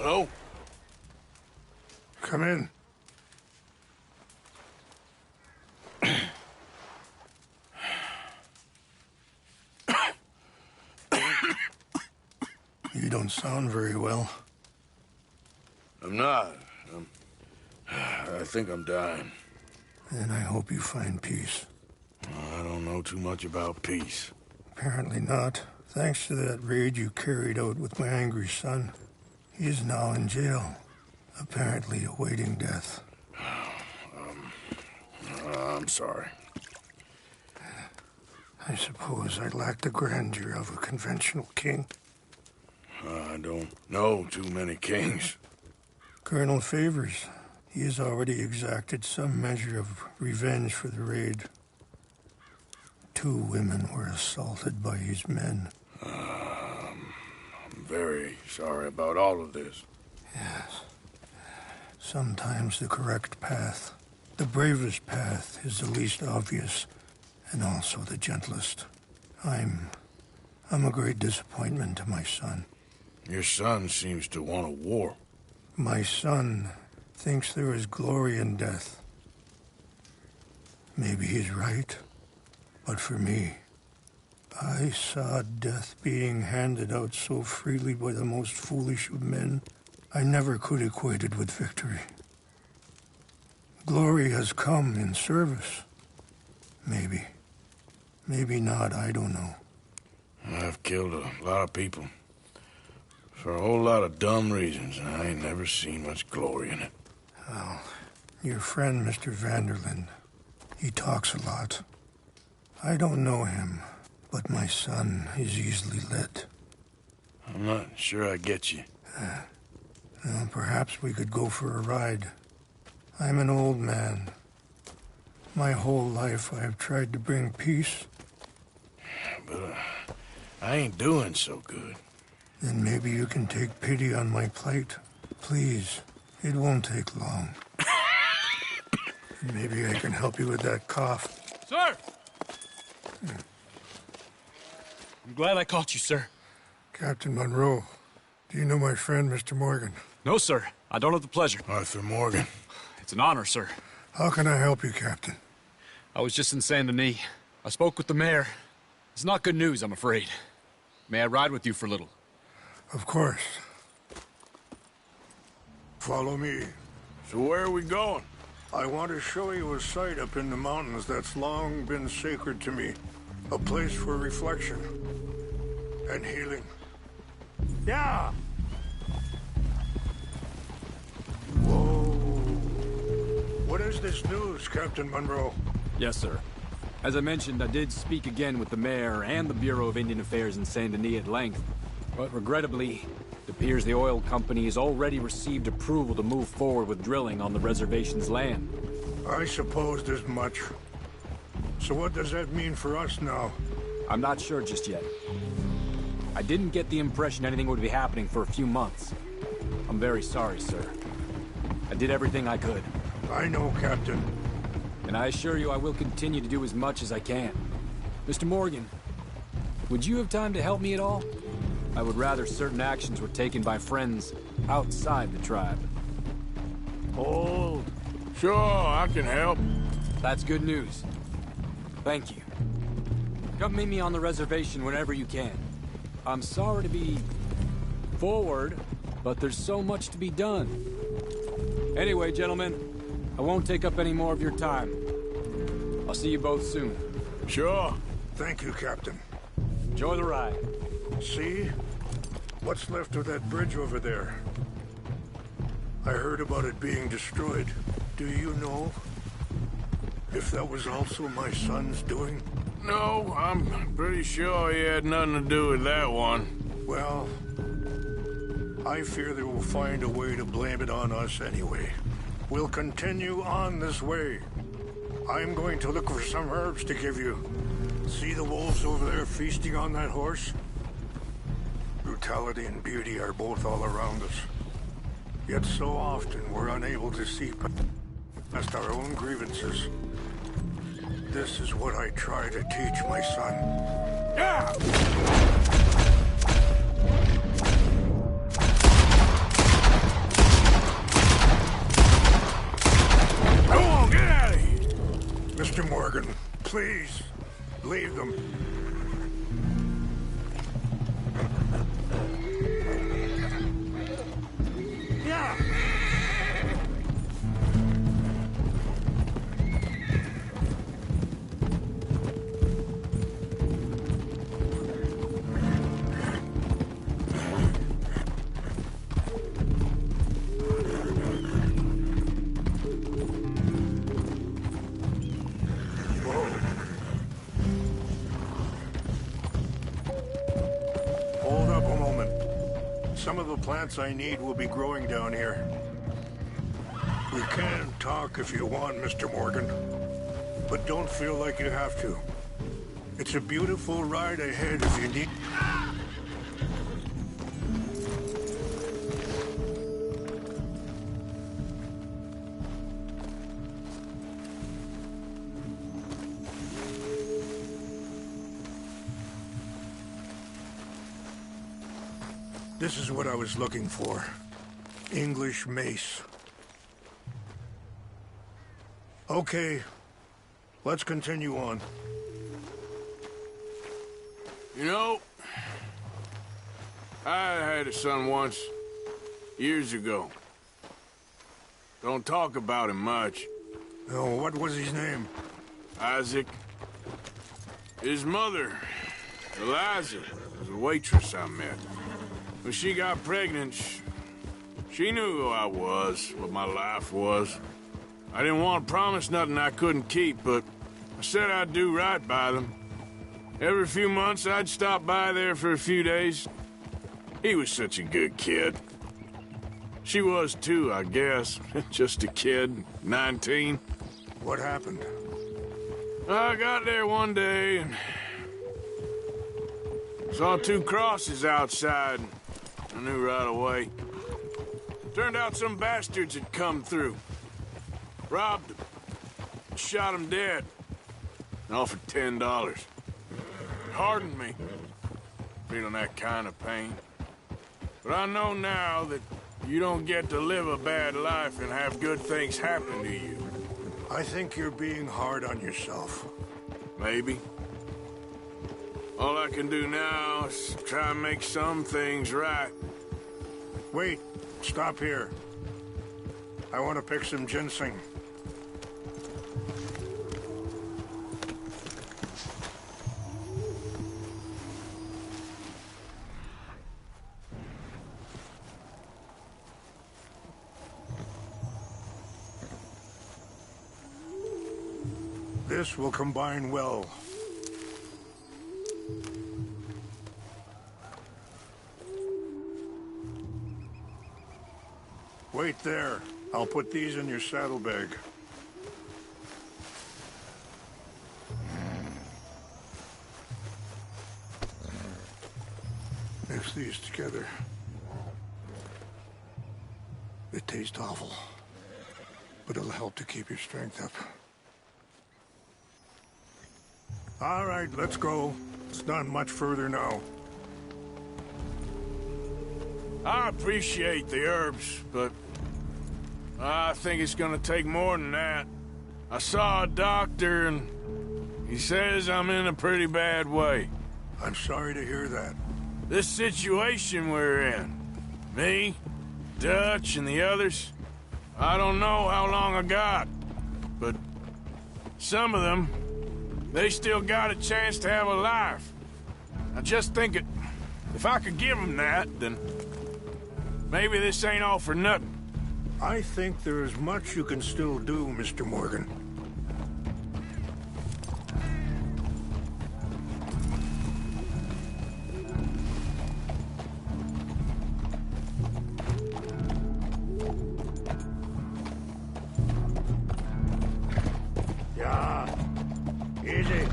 Hello? Come in. You don't sound very well. I'm not. I think I'm dying. Then I hope you find peace. I don't know too much about peace. Apparently not. Thanks to that raid you carried out with my angry son. He is now in jail, apparently awaiting death. I'm sorry. I suppose I lack the grandeur of a conventional king. I don't know too many kings. Colonel Favors, he has already exacted some measure of revenge for the raid. 2 women were assaulted by his men. I'm very sorry about all of this. Yes. Sometimes the correct path, the bravest path, is the least obvious, and also the gentlest. I'm a great disappointment to my son. Your son seems to want a war. My son thinks there is glory in death. Maybe he's right, but for me, I saw death being handed out so freely by the most foolish of men, I never could equate it with victory. Glory has come in service. Maybe. Maybe not, I don't know. I've killed a lot of people. For a whole lot of dumb reasons, and I ain't never seen much glory in it. Well, your friend, Mr. Vanderlyn, he talks a lot. I don't know him, but my son is easily led. I'm not sure I get you. Well, perhaps we could go for a ride. I'm an old man. My whole life I have tried to bring peace. But I ain't doing so good. Then maybe you can take pity on my plight. Please, it won't take long. Maybe I can help you with that cough. Sir! I'm glad I caught you, sir. Captain Monroe, do you know my friend, Mr. Morgan? No, sir. I don't have the pleasure. Arthur Morgan. It's an honor, sir. How can I help you, Captain? I was just in Saint Denis. I spoke with the mayor. It's not good news, I'm afraid. May I ride with you for a little? Of course. Follow me. So where are we going? I want to show you a site up in the mountains that's long been sacred to me. A place for reflection and healing. Yeah! Whoa. What is this news, Captain Monroe? Yes, sir. As I mentioned, I did speak again with the mayor and the Bureau of Indian Affairs in Saint Denis at length. But regrettably, it appears the oil company has already received approval to move forward with drilling on the reservation's land. I supposed as much. So what does that mean for us now? I'm not sure just yet. I didn't get the impression anything would be happening for a few months. I'm very sorry, sir. I did everything I could. I know, Captain. And I assure you I will continue to do as much as I can. Mr. Morgan, would you have time to help me at all? I would rather certain actions were taken by friends outside the tribe. Hold. Sure, I can help. That's good news. Thank you. Come meet me on the reservation whenever you can. I'm sorry to be forward, but there's so much to be done. Anyway, gentlemen, I won't take up any more of your time. I'll see you both soon. Sure. Thank you, Captain. Enjoy the ride. See? What's left of that bridge over there? I heard about it being destroyed. Do you know if that was also my son's doing? No, I'm pretty sure he had nothing to do with that one. Well, I fear they will find a way to blame it on us anyway. We'll continue on this way. I'm going to look for some herbs to give you. See the wolves over there feasting on that horse? Brutality and beauty are both all around us. Yet so often we're unable to see past our own grievances. This is what I try to teach my son. Yeah! Please, leave them. Yeah! Hold up a moment. Some of the plants I need will be growing down here. We can talk if you want, Mr. Morgan. But don't feel like you have to. It's a beautiful ride ahead if you need... This is what I was looking for. English mace. Okay, let's continue on. You know, I had a son once, years ago. Don't talk about him much. Oh, what was his name? Isaac. His mother, Eliza, was a waitress I met. When she got pregnant, she knew who I was, what my life was. I didn't want to promise nothing I couldn't keep, but I said I'd do right by them. Every few months, I'd stop by there for a few days. He was such a good kid. She was too, I guess. Just a kid, 19. What happened? I got there one day and saw two crosses outside. I knew right away. Turned out some bastards had come through. Robbed them. Shot them dead. And offered $10. It hardened me. Feeling that kind of pain. But I know now that you don't get to live a bad life and have good things happen to you. I think you're being hard on yourself. Maybe. All I can do now is try and make some things right. Wait, stop here. I want to pick some ginseng. This will combine well. Wait there. I'll put these in your saddlebag. Mix these together. They taste awful, but it'll help to keep your strength up. All right, let's go. It's not much further now. I appreciate the herbs, but I think it's gonna take more than that. I saw a doctor and he says I'm in a pretty bad way. I'm sorry to hear that. This situation we're in, me, Dutch, and the others, I don't know how long I got, but some of them, they still got a chance to have a life. I just think if I could give them that, then maybe this ain't all for nothing. I think there is much you can still do, Mr. Morgan. Yeah, easy.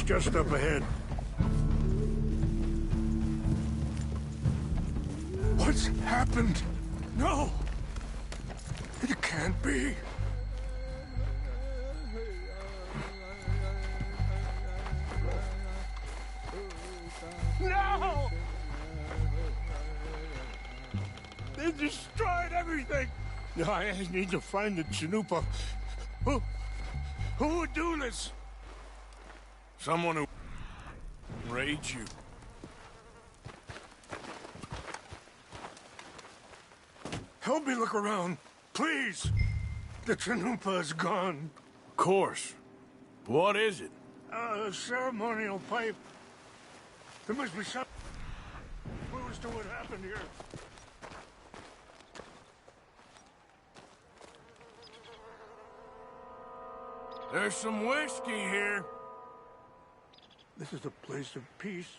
just up ahead. What's happened? No! It can't be. No! They destroyed everything! I need to find the Chanupa. Who would do this? Someone who raid you. Help me look around, please. The Chanupa is gone. Of course. What is it? A ceremonial pipe. There must be some clues to what happened here. There's some whiskey here. This is a place of peace.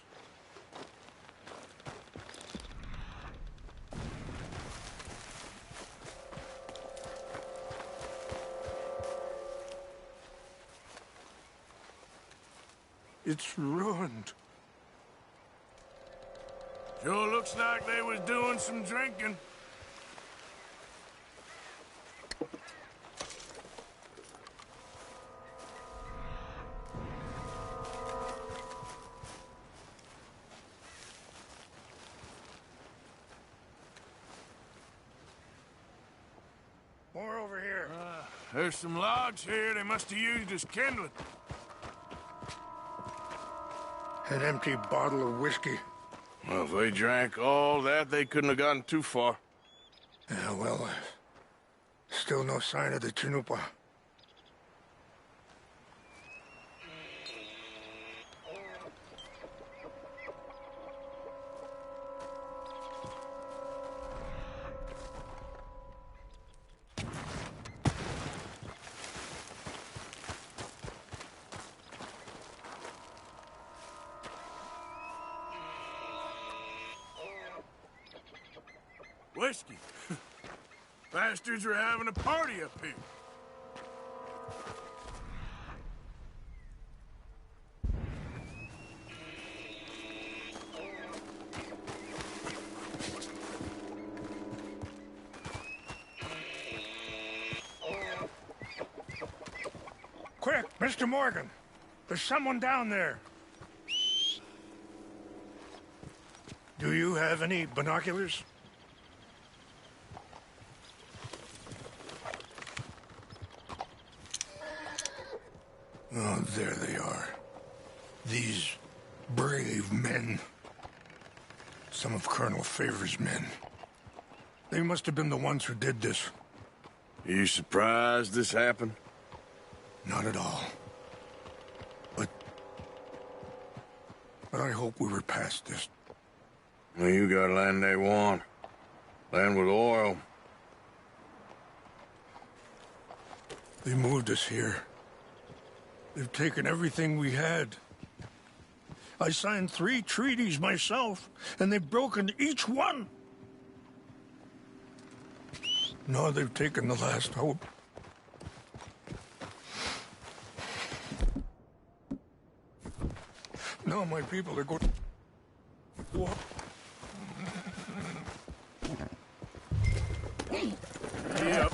It's ruined. Sure looks like they was doing some drinking. More over here. There's some logs here they must have used as kindling. An empty bottle of whiskey. Well, if they drank all that, they couldn't have gotten too far. Yeah, well, still no sign of the Chanupa. Whiskey. Bastards are having a party up here. Quick, Mr. Morgan. There's someone down there. Do you have any binoculars? Oh, there they are. These brave men. Some of Colonel Favor's men. They must have been the ones who did this. You surprised this happened? Not at all. But I hope we were past this. Well, you got land they want. Land with oil. They moved us here. They've taken everything we had. I signed 3 treaties myself, and they've broken each one. Now they've taken the last hope. Now my people are going... What? Yep.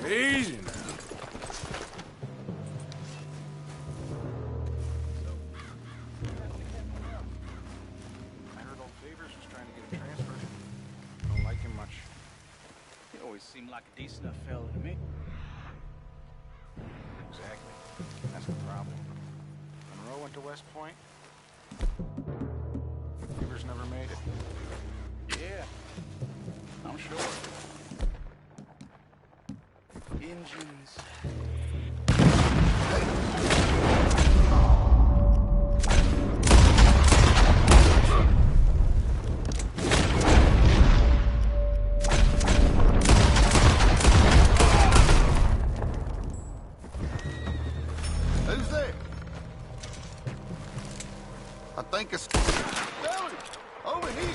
Easy now. I heard old Favors was trying to get him transferred. Don't like him much. He always seemed like a decent enough fella to me. Exactly. That's the problem. Monroe went to West Point. Favors never made it. Yeah, I'm sure. Engines. think it's... Billy! Over here!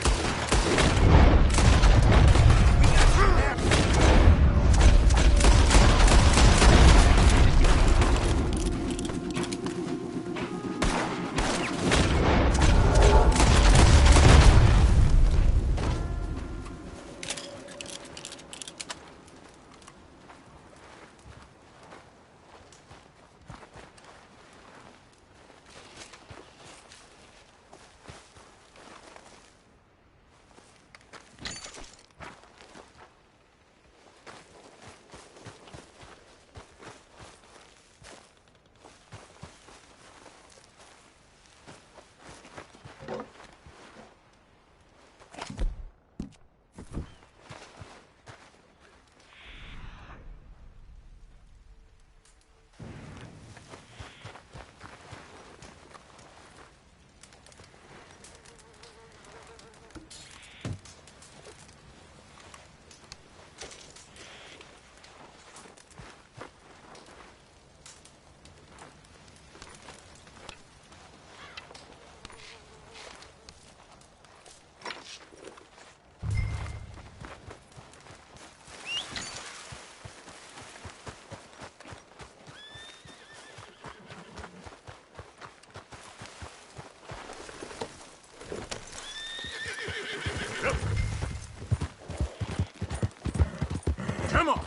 Come on!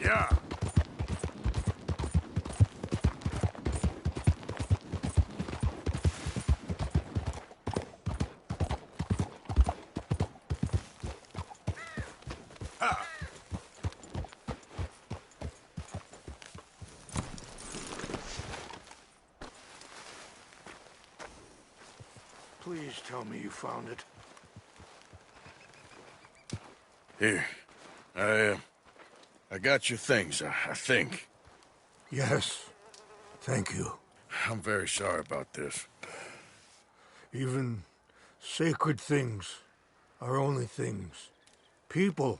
Yeah. Please tell me you found it. Here. I got your things, I think. Yes. Thank you. I'm very sorry about this. Even sacred things are only things. People,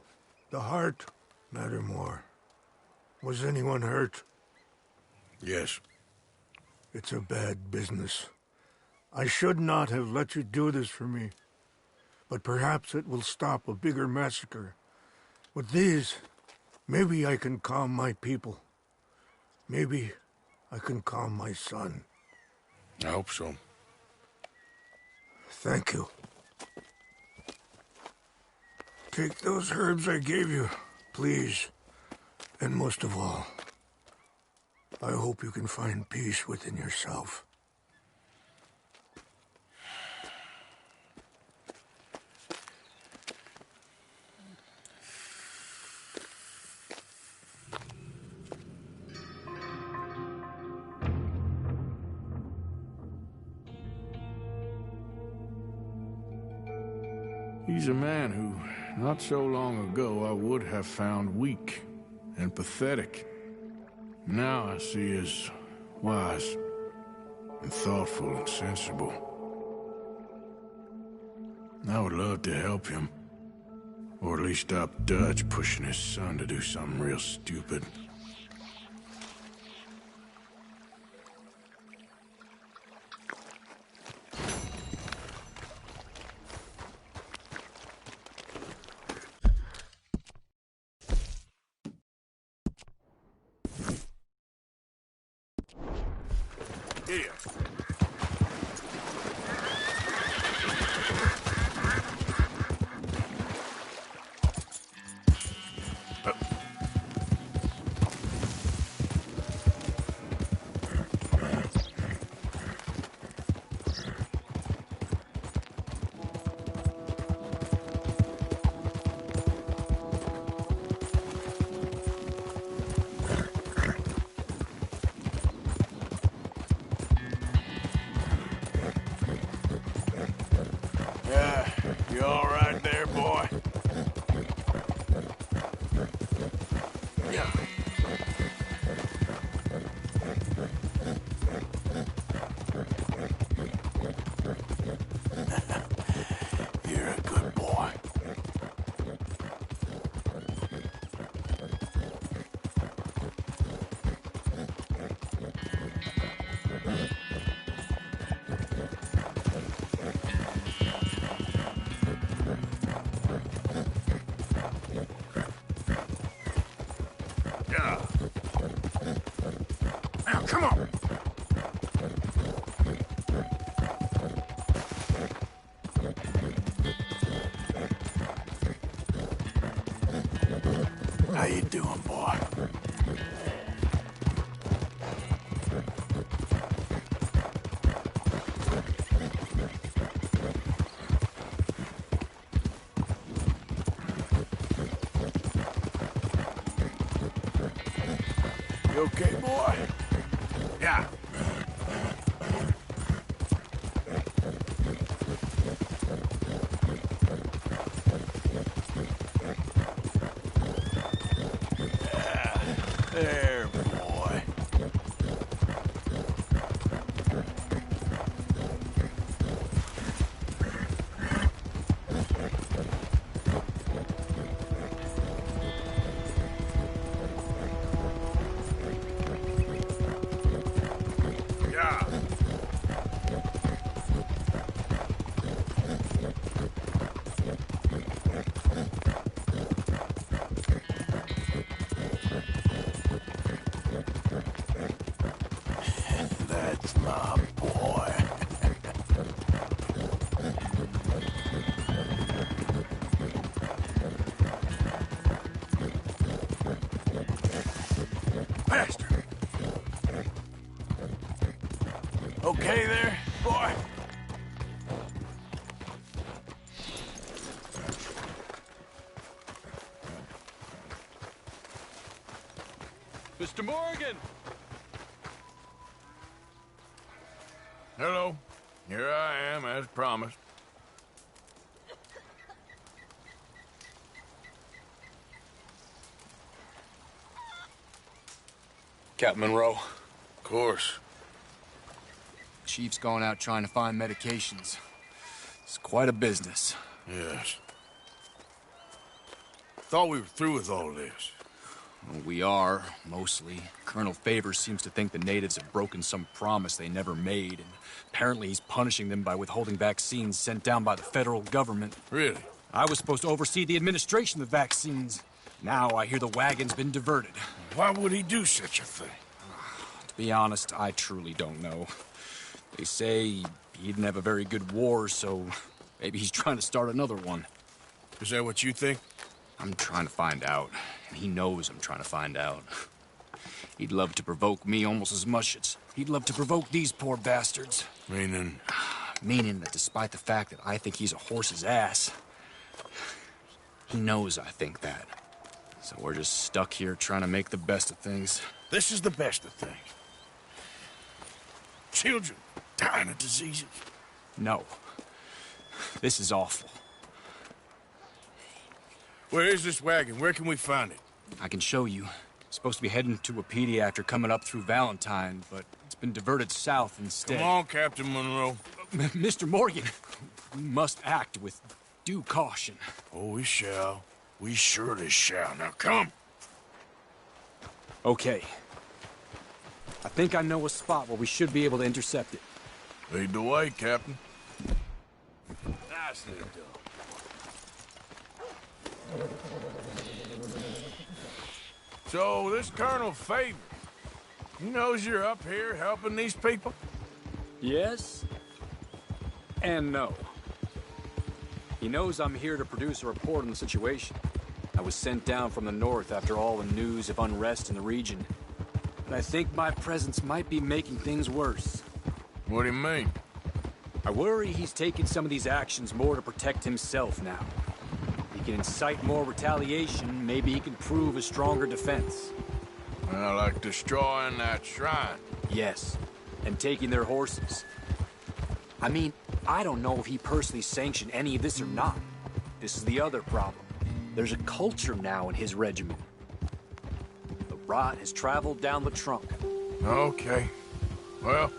the heart, matter more. Was anyone hurt? Yes. It's a bad business. I should not have let you do this for me. But perhaps it will stop a bigger massacre. With these, maybe I can calm my people. Maybe I can calm my son. I hope so. Thank you. Take those herbs I gave you, please. And most of all, I hope you can find peace within yourself. He's a man who, not so long ago, I would have found weak and pathetic. Now I see as wise and thoughtful and sensible. I would love to help him. Or at least stop Dutch pushing his son to do something real stupid. Here. How you doing, boy? You okay, boy? Yeah. There, boy. Yeah. That's my boy. Bastard. Okay there, boy? Mr. Morgan! Hello. Here I am, as promised. Captain Monroe. Of course. Chief's gone out trying to find medications. It's quite a business. Yes. Thought we were through with all this. Well, we are, mostly. Colonel Favors seems to think the natives have broken some promise they never made, and apparently he's punishing them by withholding vaccines sent down by the federal government. Really? I was supposed to oversee the administration of the vaccines. Now I hear the wagon's been diverted. Why would he do such a thing? To be honest, I truly don't know. They say he didn't have a very good war, so maybe he's trying to start another one. Is that what you think? I'm trying to find out, and he knows I'm trying to find out. He'd love to provoke me almost as much as he'd love to provoke these poor bastards. Meaning? Meaning that despite the fact that I think he's a horse's ass, he knows I think that. So we're just stuck here trying to make the best of things. This is the best of things. Children dying of diseases. No. This is awful. Where is this wagon? Where can we find it? I can show you. It's supposed to be heading to a PD after coming up through Valentine, but it's been diverted south instead. Come on, Captain Monroe. Mr. Morgan, we must act with due caution. Oh, we shall. We surely shall. Now come. Okay. I think I know a spot where we should be able to intercept it. Lead the way, Captain. Nicely done. So, this Colonel Favor, he knows you're up here helping these people? Yes and no. He knows I'm here to produce a report on the situation. I was sent down from the north after all the news of unrest in the region. And I think my presence might be making things worse. What do you mean? I worry he's taking some of these actions more to protect himself now. He can incite more retaliation, maybe he can prove a stronger defense. Well, like destroying that shrine. Yes, and taking their horses. I mean, I don't know if he personally sanctioned any of this or not. This is the other problem. There's a culture now in his regiment. The rot has traveled down the trunk. Okay. Well,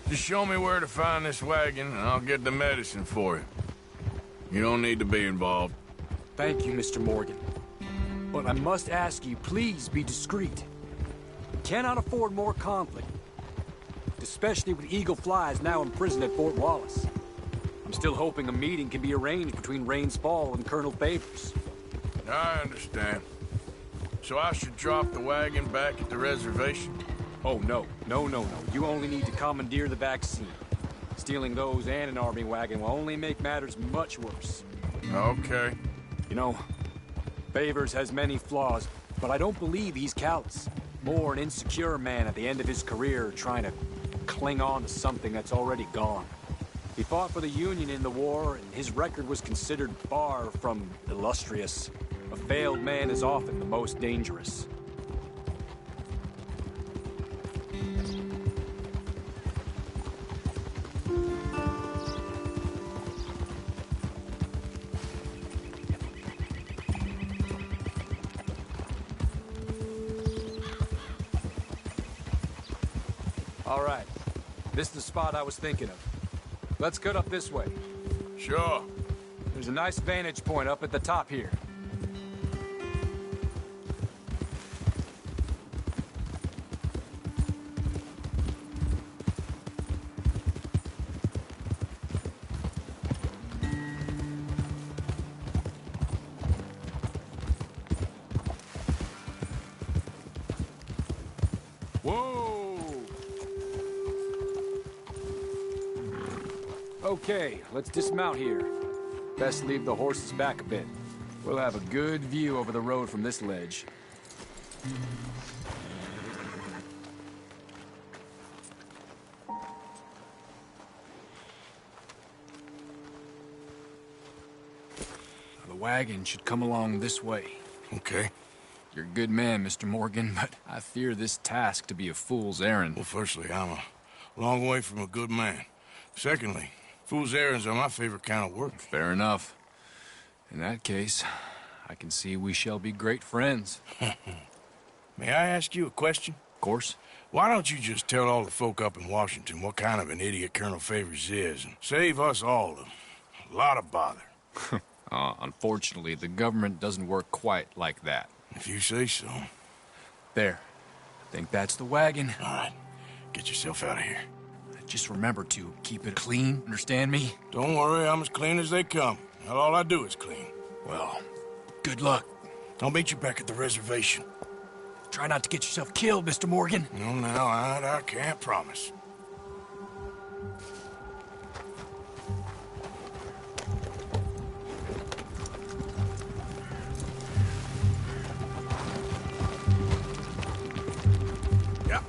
just show me where to find this wagon, and I'll get the medicine for you. You don't need to be involved. Thank you, Mr. Morgan. But I must ask you, please be discreet. We cannot afford more conflict. Especially with Eagle Flies now imprisoned at Fort Wallace. I'm still hoping a meeting can be arranged between Rains Fall and Colonel Favors. I understand. So I should drop the wagon back at the reservation? Oh, no. No. You only need to commandeer the vaccine. Stealing those and an army wagon will only make matters much worse. Okay. You know, Favors has many flaws, But I don't believe he's callous. More an insecure man at the end of his career trying to cling on to something that's already gone. He fought for the Union in the war, and his record was considered far from illustrious. A failed man is often the most dangerous. All right. This is the spot I was thinking of. Let's cut up this way. Sure. There's a nice vantage point up at the top here. Whoa! Okay, let's dismount here. Best leave the horses back a bit. We'll have a good view over the road from this ledge. The wagon should come along this way. Okay. You're a good man, Mr. Morgan, but I fear this task to be a fool's errand. Well, firstly, I'm a long way from a good man. Secondly, fool's errands are my favorite kind of work. Fair enough. In that case, I can see we shall be great friends. May I ask you a question? Of course. Why don't you just tell all the folk up in Washington what kind of an idiot Colonel Favors is and save us all a lot of bother? Unfortunately, the government doesn't work quite like that. If you say so. There. I think that's the wagon. All right. Get yourself out of here. Just remember to keep it clean, understand me? Don't worry, I'm as clean as they come. Not all I do is clean. Well, good luck. I'll meet you back at the reservation. Try not to get yourself killed, Mr. Morgan. No, now, I can't promise. Yeah.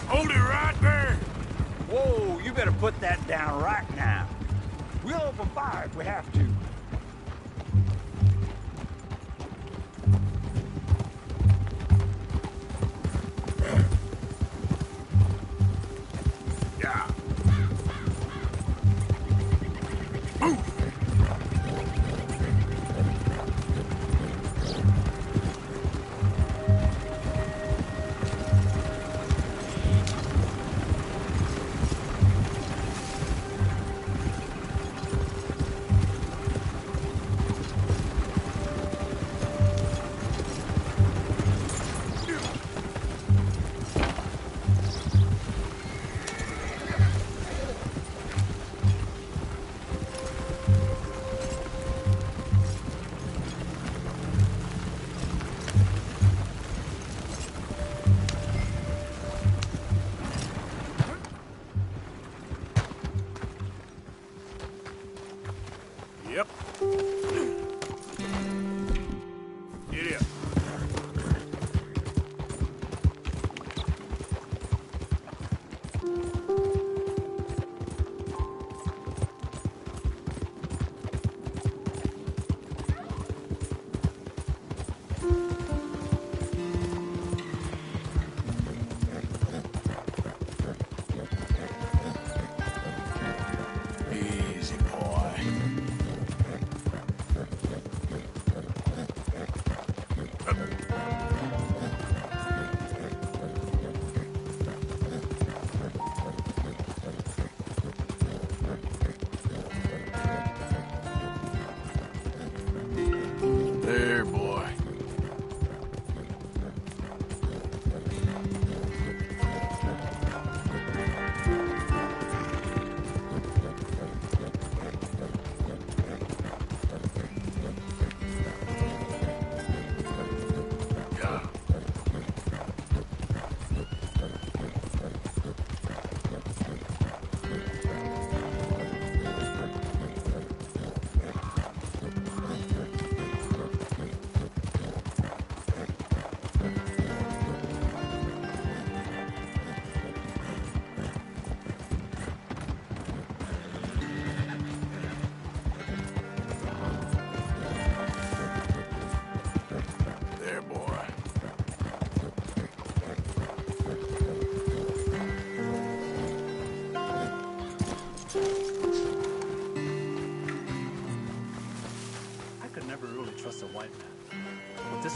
Hold it right there. Whoa, you better put that down right now. We'll open fire if we have to. Yeah.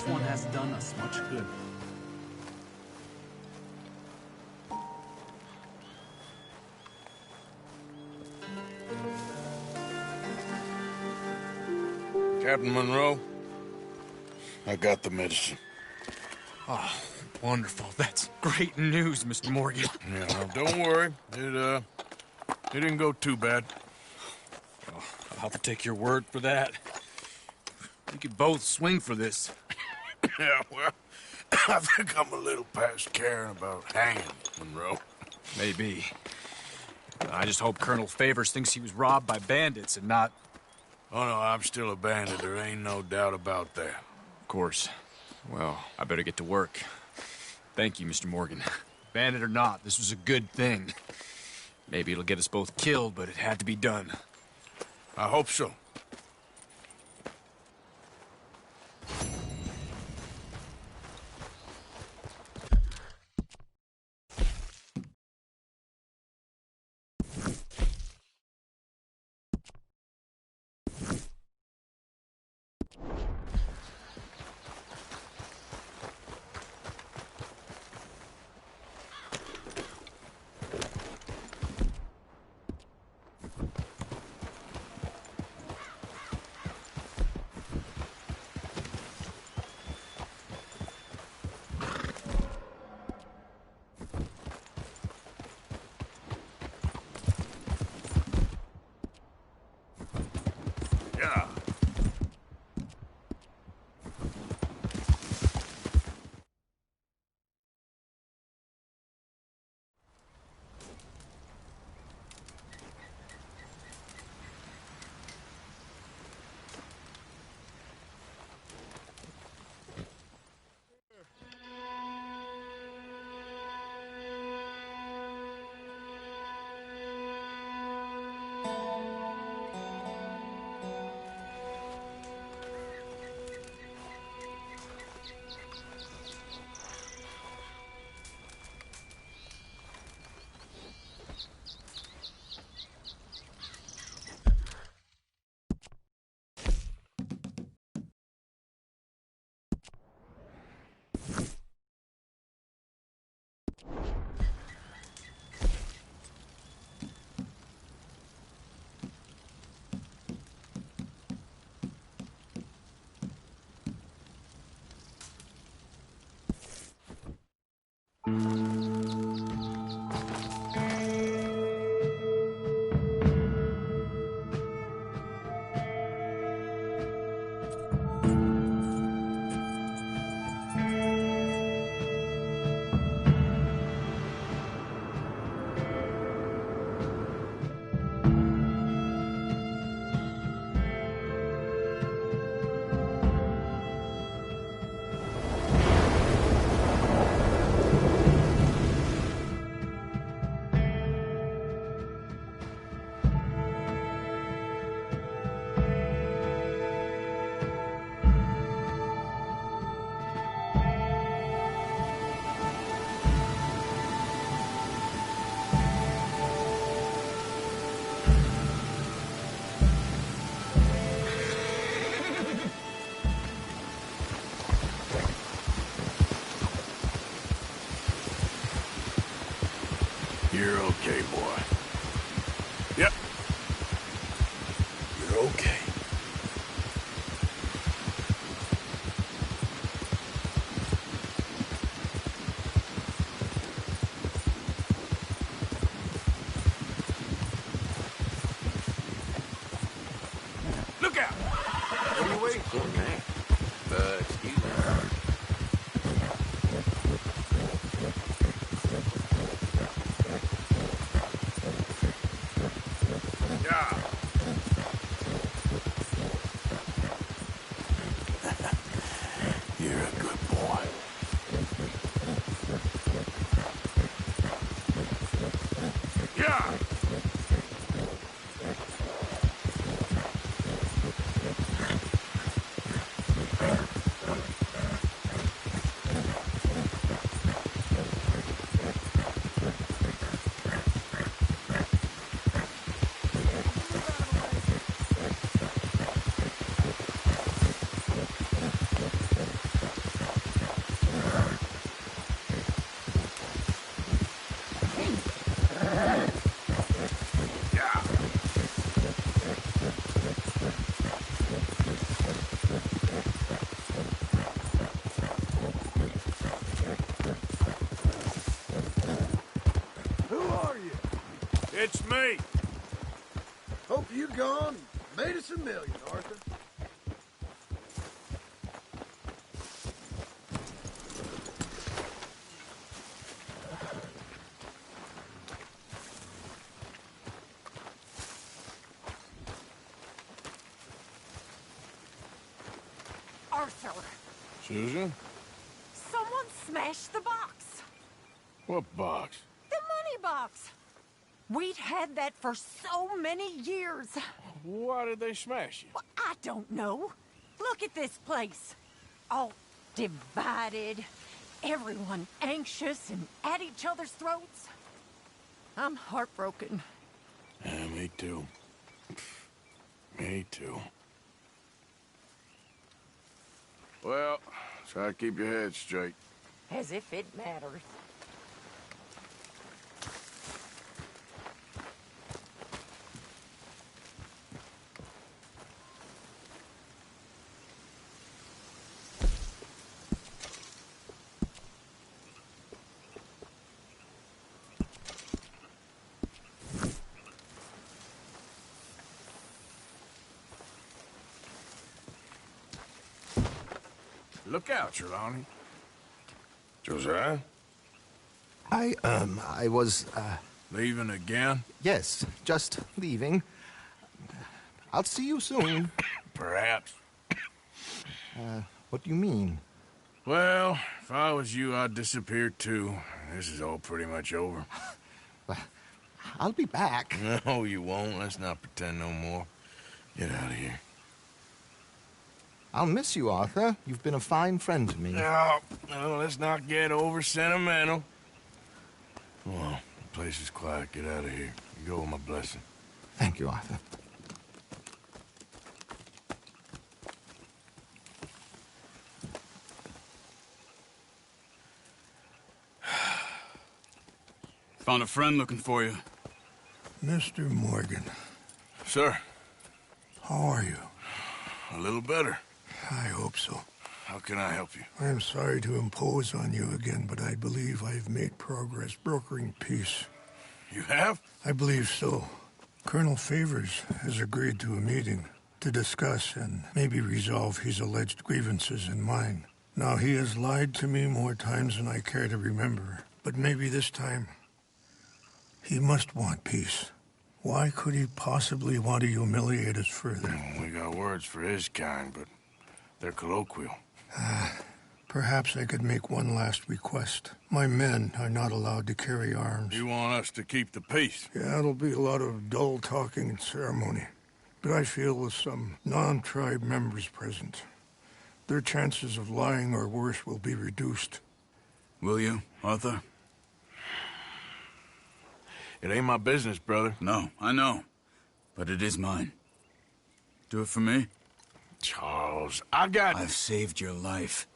This one has done us much good. Captain Monroe, I got the medicine. Oh, wonderful. That's great news, Mr. Morgan. Yeah, well, don't worry. It didn't go too bad. Oh, I'll have to take your word for that. We could both swing for this. Yeah, well, I think I'm a little past caring about hanging, Monroe. Maybe. I just hope Colonel Favors thinks he was robbed by bandits and not... Oh, no, I'm still a bandit. There ain't no doubt about that. Of course. Well, I better get to work. Thank you, Mr. Morgan. Bandit or not, this was a good thing. Maybe it'll get us both killed, but it had to be done. I hope so. Yeah. You're okay, boy. Yep. You're okay. Look out! What are you waiting for, man? Excuse me. Yeah. You're a good boy. Yeah. Who are you? It's me. Hope you gone made us a million, Arthur. Arthur, Susan? someone smashed the box. What box? The money box. We'd had that for so many years. Why did they smash it? Well, I don't know. Look at this place. All divided. Everyone anxious and at each other's throats. I'm heartbroken. Yeah, me too. Me too. Well, try to keep your head straight. As if it matters. Look out, Trelawney. Josiah? I was, Leaving again? yes, just leaving. I'll see you soon. Perhaps. What do you mean? Well, if I was you, I'd disappear too. This is all pretty much over. I'll be back. No, you won't. Let's not pretend no more. Get out of here. I'll miss you, Arthur. You've been a fine friend to me. No, let's not get over sentimental. Come on, the place is quiet. Get out of here. You go with my blessing. Thank you, Arthur. Found a friend looking for you. Mr. Morgan, Sir, how are you? a little better. I hope so. How can I help you? I'm sorry to impose on you again, but I believe I've made progress brokering peace. You have? I believe so. Colonel Favors has agreed to a meeting to discuss and maybe resolve his alleged grievances and mine. Now, he has lied to me more times than I care to remember, but maybe this time he must want peace. Why could he possibly want to humiliate us further? We got words for his kind, but they're colloquial. Perhaps I could make one last request. My men are not allowed to carry arms. You want us to keep the peace? Yeah, it'll be a lot of dull talking and ceremony. But I feel with some non-tribe members present, their chances of lying or worse will be reduced. Will you, Arthur? It ain't my business, brother. No, I know. But it is mine. Do it for me? Charles, I've saved your life.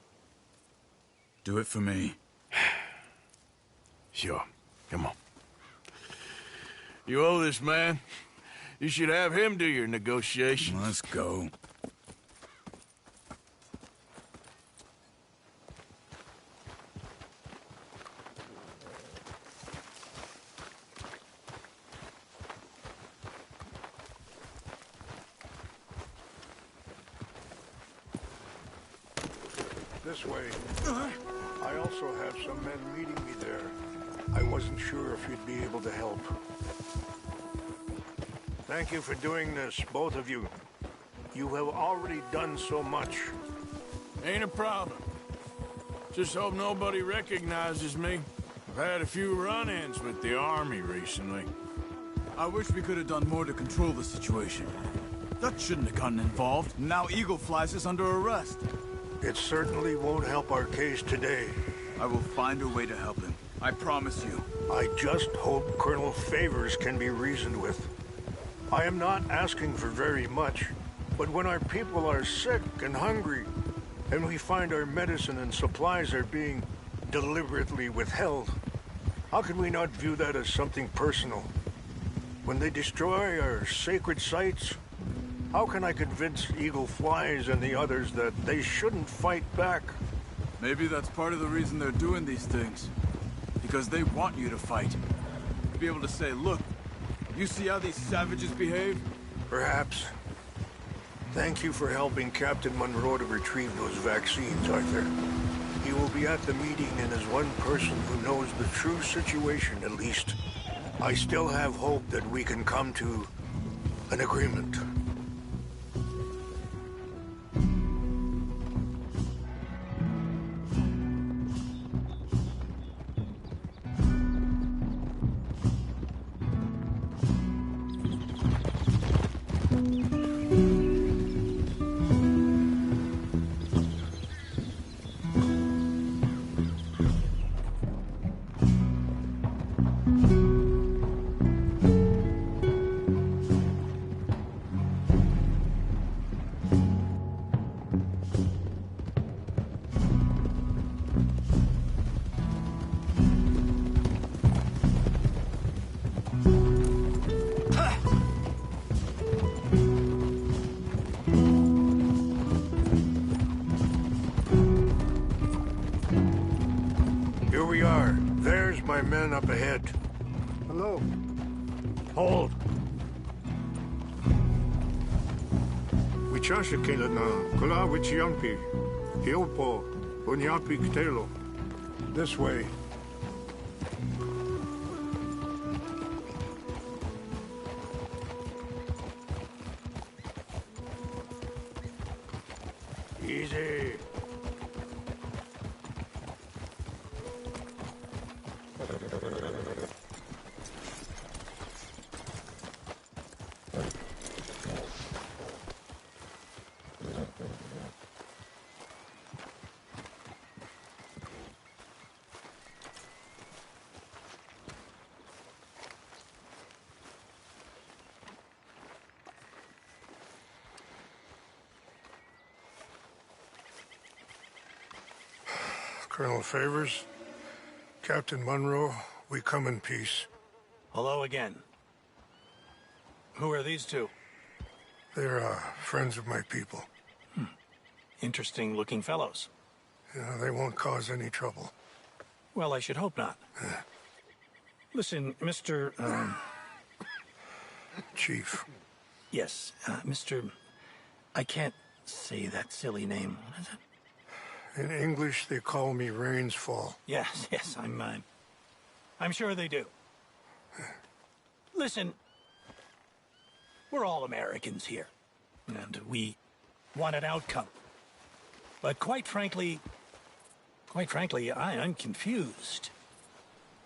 Do it for me. Sure. Come on. You owe this man. You should have him do your negotiations. Let's go. This way. I also have some men meeting me there. I wasn't sure if you'd be able to help. Thank you for doing this, both of you. You have already done so much. Ain't a problem. Just hope nobody recognizes me. I've had a few run-ins with the army recently. I wish we could have done more to control the situation. Dutch shouldn't have gotten involved. Now Eagle flies us under arrest. It certainly won't help our case today. I will find a way to help him. I promise you. I just hope Colonel Favors can be reasoned with. I am not asking for very much, but when our people are sick and hungry, and we find our medicine and supplies are being deliberately withheld, How can we not view that as something personal? When they destroy our sacred sites, how can I convince Eagle Flies and the others that they shouldn't fight back? Maybe that's part of the reason they're doing these things. Because they want you to fight. To be able to say, look, you see how these savages behave? Perhaps. Thank you for helping Captain Monroe to retrieve those vaccines, Arthur. He will be at the meeting and is one person who knows the true situation, at least. I still have hope that we can come to an agreement. Here we are. There's my men up ahead. Hello. Hold. Wichasha na kula wichiampi. Hiopo unyapi ktelo. This way. Easy. Colonel Favors, Captain Monroe, we come in peace. Hello again. Who are these two? They're friends of my people. Interesting looking fellows. Yeah, they won't cause any trouble. Well, I should hope not. Listen, Mr. Chief. Yes, Mr. I can't say that silly name. What is it? In English, they call me Rainsfall. Yes, I'm sure they do. Listen, we're all Americans here, and we want an outcome. But quite frankly, I am confused.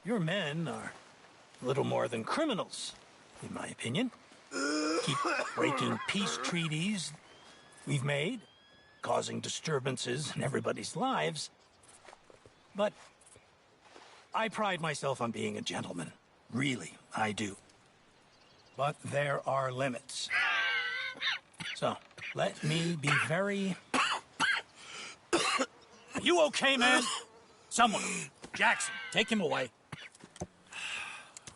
Your men are a little more than criminals, in my opinion. Keep breaking peace treaties we've made, causing disturbances in everybody's lives. But I pride myself on being a gentleman. Really, I do. But there are limits. So, let me be very... Are you okay, man? Someone. Jackson, take him away.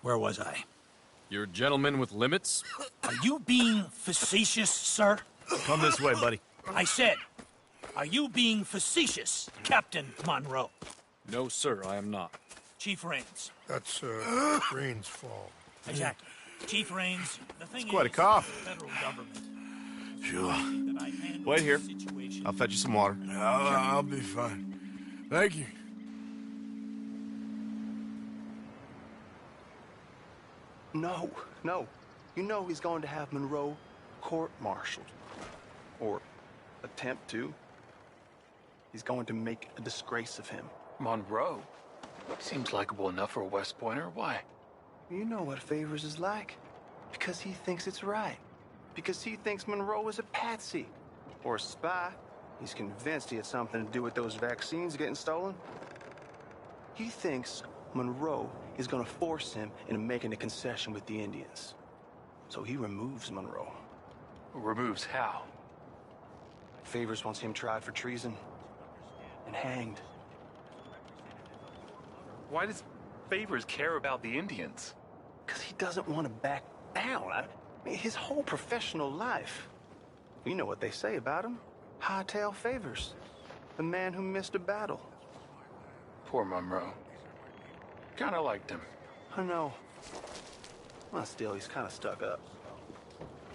Where was I? You're a gentleman with limits? Are you being facetious, sir? Come this way, buddy. I said, are you being facetious, Captain Monroe? No, sir, I am not. Chief Raines. That's Rainsfall. Exactly. Chief Raines, the thing It's quite a is, cough. the federal government. Sure. That I handle Wait here. the situation. I'll fetch you some water. I'll be fine. Thank you. No. You know he's going to have Monroe court-martialed. Or attempt to. He's going to make a disgrace of him. Monroe? Seems likable enough for a West Pointer. Why? You know what Favors is like. Because he thinks it's right. Because he thinks Monroe is a patsy. Or a spy. He's convinced he had something to do with those vaccines getting stolen. He thinks Monroe is going to force him into making a concession with the Indians. So he removes Monroe. Removes how? Favors wants him tried for treason and hanged. Why does Favors care about the Indians? Because he doesn't want to back down. I mean, his whole professional life. You know what they say about him. Hightail Favors. The man who missed a battle. Poor Monroe. Kinda liked him. I know. Well, still, he's kind of stuck up.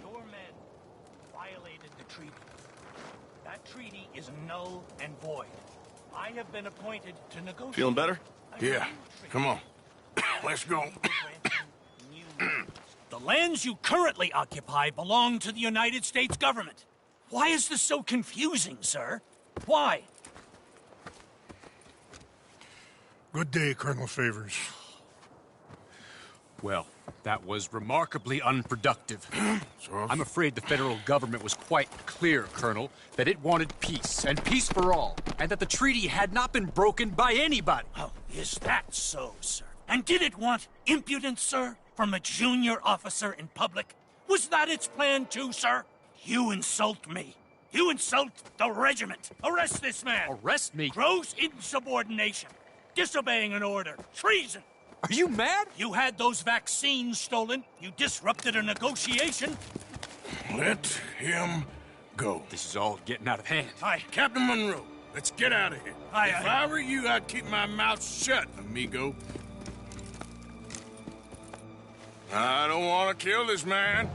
Your men violated the treaty. That treaty is null and void. I have been appointed to negotiate. Feeling better? Yeah. Come on. Let's go. The lands you currently occupy belong to the United States government. Why is this so confusing, sir? Why? Good day, Colonel Favors. Well, that was remarkably unproductive. I'm afraid the federal government was quite clear, Colonel, that it wanted peace, and peace for all, and that the treaty had not been broken by anybody. Oh, is that so, sir? And did it want impudence, sir, from a junior officer in public? Was that its plan too, sir? You insult me. You insult the regiment. Arrest this man. Arrest me? Gross insubordination. Disobeying an order. Treason. Are you mad? You had those vaccines stolen. You disrupted a negotiation. Let him go. This is all getting out of hand. Aye. Captain Monroe, let's get out of here. Aye, If aye. I were you, I'd keep my mouth shut, amigo. I don't want to kill this man,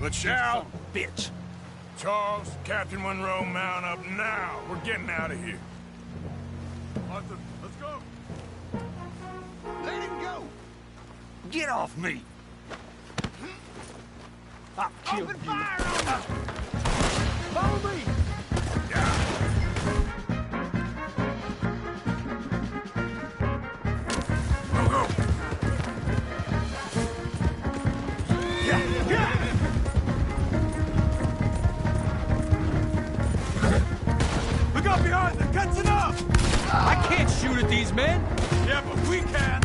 but shall. Bitch. Charles, Captain Monroe, mount up now. We're getting out of here. Arthur, let's go. Let him go! Get off me. I'll kill Open you. fire on us! Follow me! Go, go. Look out behind them! Catch enough! I can't shoot at these men. Yeah, but we can.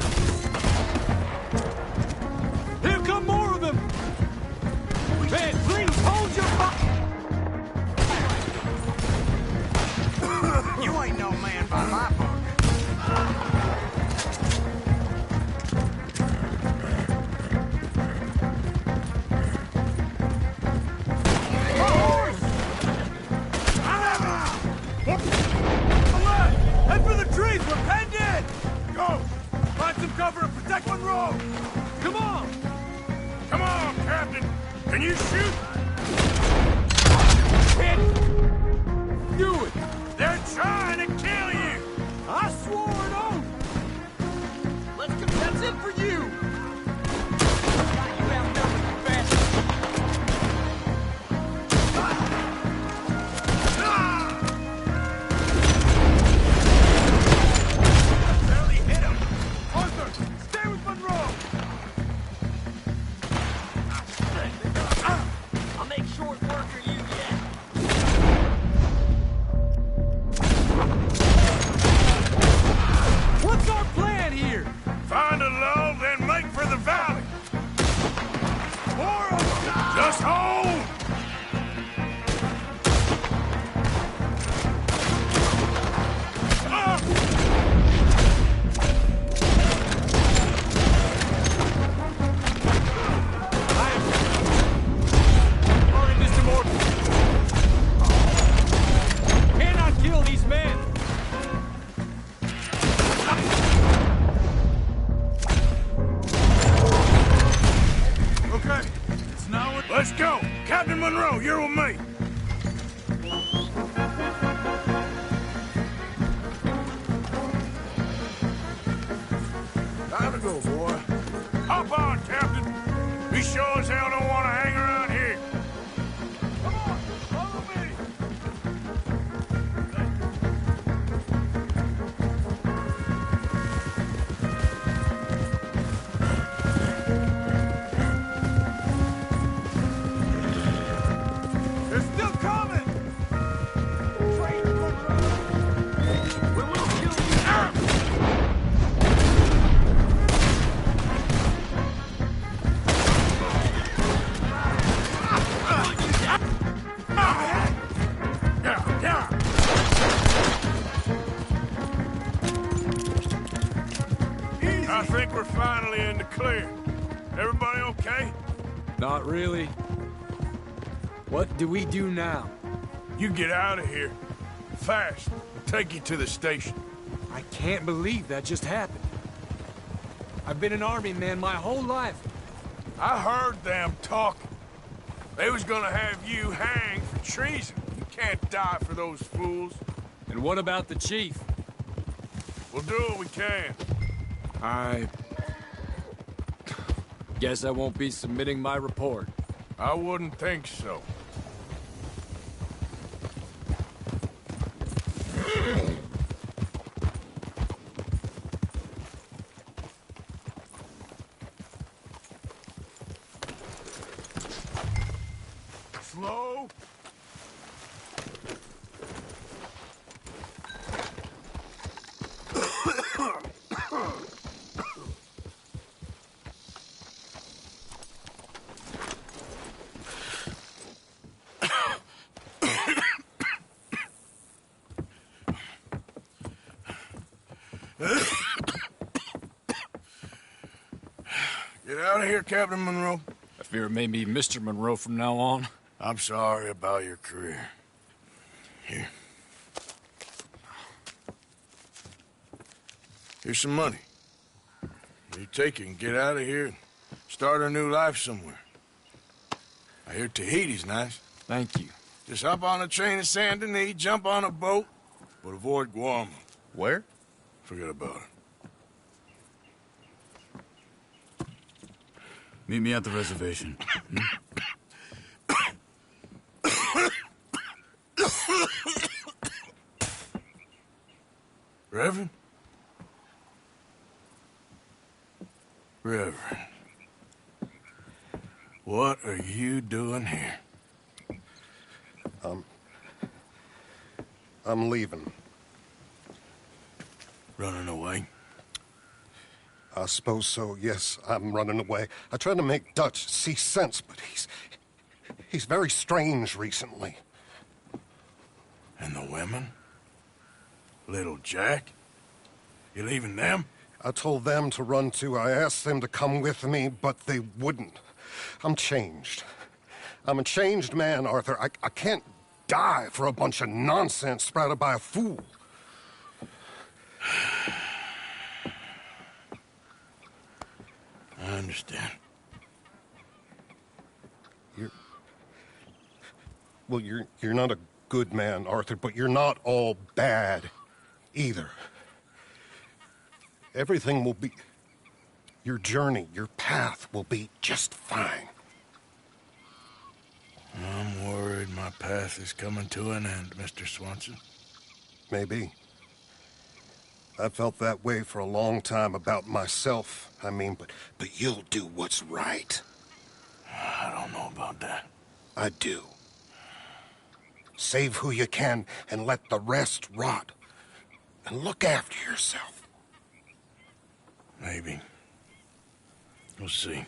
Here come more of them. Man, please hold your You ain't no man by my book. Head for the trees! We're penned in! Go! Find some cover and protect Monroe! Come on! Come on, Captain. Can you shoot? Do it. They're trying to kill you. I swore an oath. Let's go. That's it for you! Barely hit him. Arthur, stay with Monroe! I'll make short work of you yet. What's our plan here? Find a lull, then make for the valley. More of them. Just hold. Sorry, Mr. Morton. Cannot kill these men. Okay, it's now or... Let's go. Captain Monroe, you're with me. Time to go, boy. Hop on, Captain. We sure as hell don't want to hang around here. Come on, follow me! They're still coming! I think we're finally in the clear. Everybody okay? Not really. What do we do now? You get out of here. Fast. Take you to the station. I can't believe that just happened. I've been an army man my whole life. I heard them talking. They was gonna have you hanged for treason. You can't die for those fools. And what about the chief? We'll do what we can. I guess I won't be submitting my report. I wouldn't think so. Slow. Get out of here, Captain Monroe. I fear it may be Mr. Monroe from now on. I'm sorry about your career. Here. Here's some money. You take it and get out of here and start a new life somewhere. I hear Tahiti's nice. Thank you. Just hop on a train to Saint Denis, jump on a boat, but avoid Guam. Where? Forget about it. Meet me at the reservation. Reverend? Reverend. What are you doing here? I'm leaving. Running away? I suppose so, yes. I'm running away. I tried to make Dutch see sense, but he's very strange recently. And the women? Little Jack? You leaving them? I told them to run too. I asked them to come with me, but they wouldn't. I'm changed. I'm a changed man, Arthur. I can't die for a bunch of nonsense sprouted by a fool. I understand. You're not a good man, Arthur, but you're not all bad either. Everything will be... Your journey, your path will be just fine. I'm worried my path is coming to an end, Mr. Swanson. Maybe. I felt that way for a long time about myself, I mean, but you'll do what's right. I don't know about that. I do. Save who you can and let the rest rot. And look after yourself. Maybe. We'll see.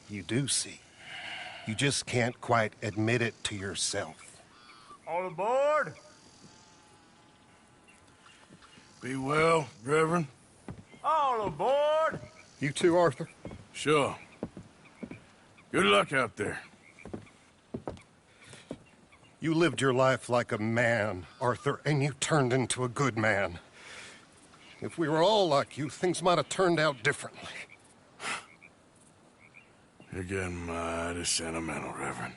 You do see. You just can't quite admit it to yourself. All aboard! Be well, Reverend. All aboard! You too, Arthur? Sure. Good luck out there. You lived your life like a man, Arthur, and you turned into a good man. If we were all like you, things might have turned out differently. You're getting mighty sentimental, Reverend.